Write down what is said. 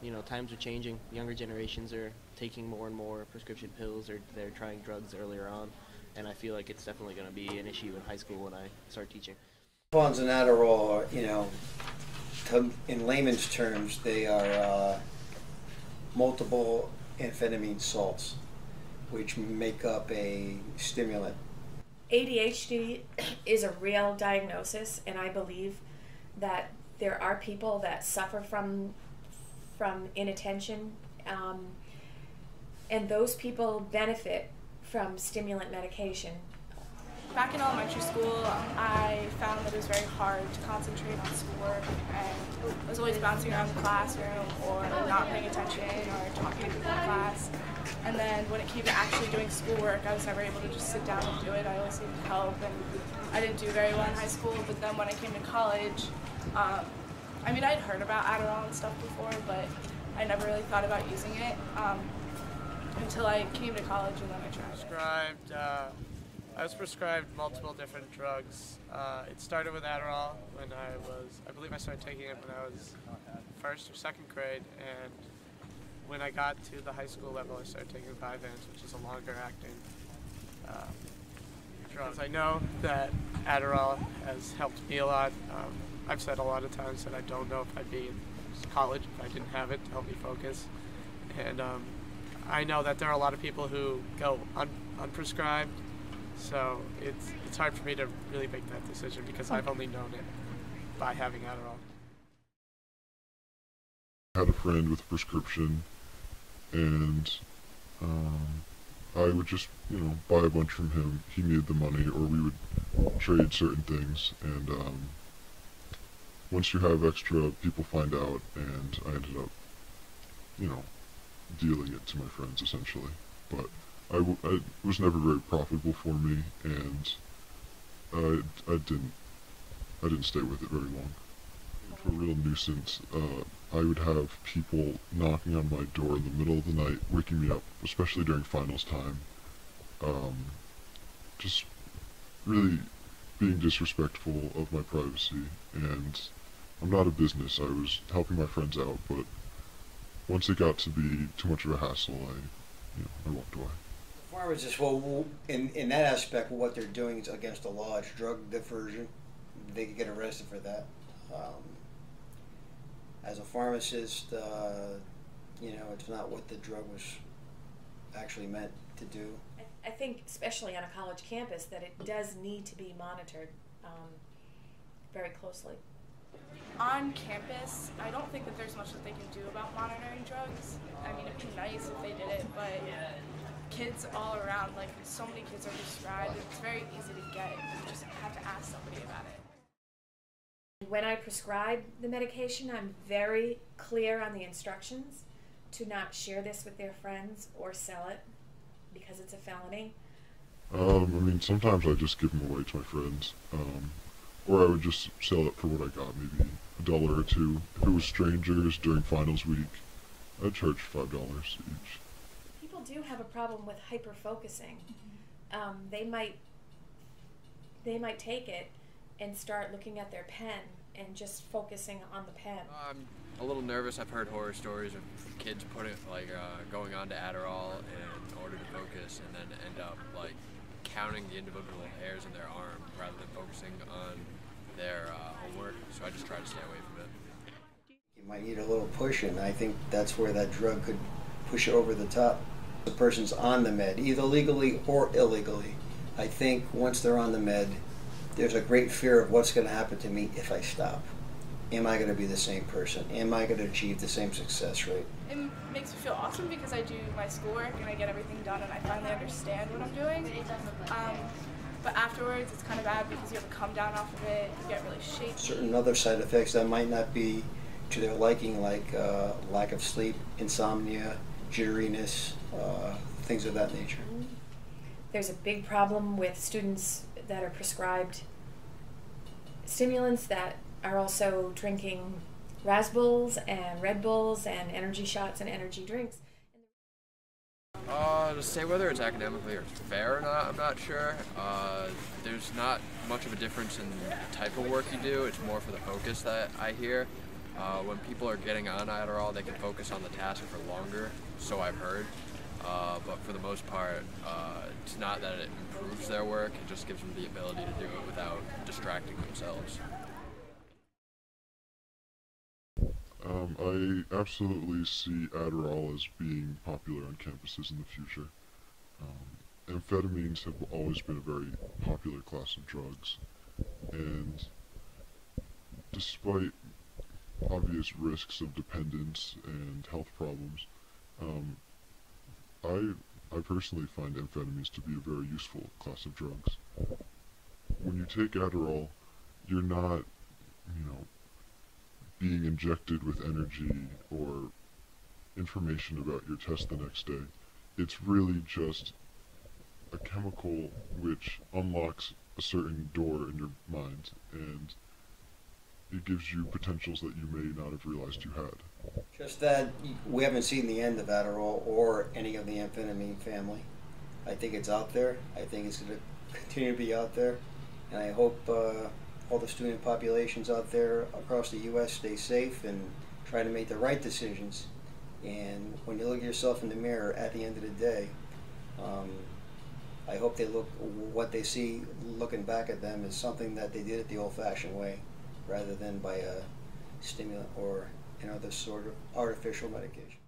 You know, times are changing. Younger generations are taking more and more prescription pills, or they're trying drugs earlier on, and I feel like it's definitely going to be an issue in high school when I start teaching. Bonds and Adderall are, in layman's terms, they are multiple amphetamine salts, which make up a stimulant. ADHD is a real diagnosis, and I believe that there are people that suffer from inattention, and those people benefit from stimulant medication. Back in elementary school, I found that it was very hard to concentrate on schoolwork, and I was always bouncing around the classroom or not paying attention or talking to people in class. And then when it came to actually doing schoolwork, I was never able to just sit down and do it. I always needed help, and I didn't do very well in high school. But then when I came to college, I mean, I'd heard about Adderall and stuff before, but I never really thought about using it until I came to college, and then I tried. I was prescribed multiple different drugs. It started with Adderall when I believe I started taking it when I was first or second grade, and when I got to the high school level, I started taking Vyvanse, which is a longer acting drug. I know that Adderall has helped me a lot. I've said a lot of times that I don't know if I'd be in college if I didn't have it to help me focus. And I know that there are a lot of people who go unprescribed, so it's hard for me to really make that decision because I've only known it by having Adderall. I had a friend with a prescription, and I would just, buy a bunch from him. He needed the money, or we would trade certain things, and once you have extra, people find out, and I ended up, dealing it to my friends, essentially. But it was never very profitable for me, and I didn't stay with it very long. For a real nuisance, I would have people knocking on my door in the middle of the night, waking me up, especially during finals time. Just really being disrespectful of my privacy, and I'm not a business. I was helping my friends out, but once it got to be too much of a hassle, I walked away. Pharmacists, well, in that aspect, what they're doing is against the law. It's drug diversion. They could get arrested for that. As a pharmacist, it's not what the drug was actually meant to do. I think, especially on a college campus, that it does need to be monitored very closely. On campus, I don't think that there's much that they can do about monitoring drugs. I mean, it'd be nice if they did it, but kids all around, so many kids are prescribed, it's very easy to get. You just have to ask somebody about it. When I prescribe the medication, I'm very clear on the instructions to not share this with their friends or sell it because it's a felony. Sometimes I just give them away to my friends, or I would just sell it for what I got, maybe $1 or $2. If it was strangers during finals week, I'd charge $5 each. People do have a problem with hyper-focusing. They might take it and start looking at their pen and just focusing on the pen. I'm a little nervous. I've heard horror stories of kids going on to Adderall in order to focus, and then end up counting the individual hairs in their arm rather than focusing on their homework. So I just try to stay away from it. You might need a little push, and I think that's where that drug could push it over the top. The person's on the med, either legally or illegally. I think once they're on the med, there's a great fear of what's going to happen to me if I stop. Am I going to be the same person? Am I going to achieve the same success rate? It makes me feel awesome because I do my schoolwork and I get everything done and I finally understand what I'm doing. But afterwards, it's kind of bad because you have to come down off of it, you get really shaky. Certain other side effects that might not be to their liking, like lack of sleep, insomnia, jitteriness, things of that nature. There's a big problem with students that are prescribed stimulants that are also drinking Raspberries and Red Bulls and energy shots and energy drinks. To say whether it's academically or fair or not, I'm not sure. There's not much of a difference in the type of work you do. It's more for the focus that I hear. When people are getting on Adderall, they can focus on the task for longer, so I've heard. But for the most part, it's not that it improves their work, it just gives them the ability to do it without distracting themselves. I absolutely see Adderall as being popular on campuses in the future. Amphetamines have always been a very popular class of drugs, and despite obvious risks of dependence and health problems, I personally find amphetamines to be a very useful class of drugs. When you take Adderall, you're not, being injected with energy or information about your test the next day. It's really just a chemical which unlocks a certain door in your mind, and it gives you potentials that you may not have realized you had. Just that we haven't seen the end of Adderall or any of the amphetamine family. I think it's out there. I think it's going to continue to be out there, and I hope all the student populations out there across the U.S. stay safe and try to make the right decisions. And when you look at yourself in the mirror at the end of the day, I hope what they see looking back at them is something that they did it the old-fashioned way, rather than by a stimulant or other sort of artificial medication.